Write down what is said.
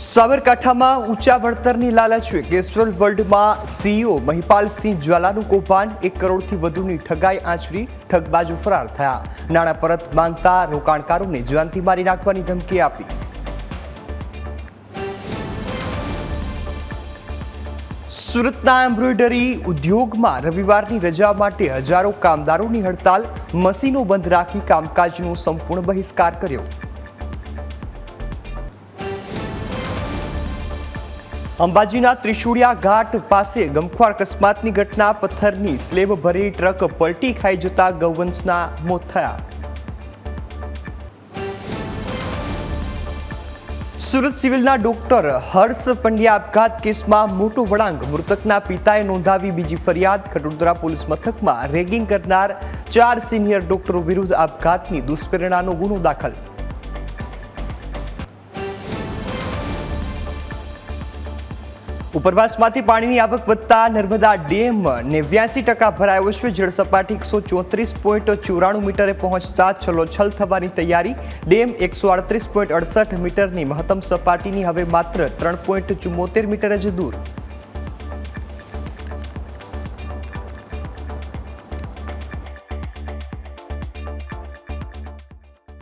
સાબરકાંઠામાં ઊંચા વળતરની લાલચે કેસ્ટ્રોલ વર્લ્ડમાં સીઈઓ મહિપાલસિંહ જ્વાલાનું કૌભાંડ 1 કરોડથી વધુની ઠગાઈ આચરી ઠગબાજો ફરાર થયા. નાણાં પરત માંગતા રોકાણકારોને જાનથી મારી નાખવાની ધમકી આપી. સુરતના એમ્બ્રોઇડરી ઉદ્યોગમાં રવિવારની રજા માટે હજારો કામદારોની હડતાલ. મશીનો બંધ રાખી કામકાજનો સંપૂર્ણ બહિષ્કાર કર્યો. અંબાજીના ત્રિશુળિયા ઘાટ પાસે ગમખ્વાર અકસ્માતની ઘટના. પથ્થરની સ્લેબ ભરી ટ્રક પલટી ખાઈ જતા ગૌવંશના મોત થયા. સુરત સિવિલના ડોક્ટર હર્ષ પંડ્યા આપઘાત કેસમાં મોટો વળાંક. મૃતકના પિતાએ નોંધાવી બીજી ફરિયાદ. ખટોદરા પોલીસ મથકમાં રેગિંગ કરનાર 4 સિનિયર ડોક્ટરો વિરુદ્ધ આપઘાતની દુષ્પ્રેરણાનો ગુનો દાખલ. ઉપરવાસમાંથી પાણીની આવક વધતા નર્મદા ડેમ 89% ભરાયો છે. જળસપાટી 134.94 મીટરે પહોંચતા છલોછલ થવાની તૈયારી. ડેમ 138.68 મીટરની મહત્તમ સપાટીની હવે માત્ર 3.74 મીટર જ દૂર.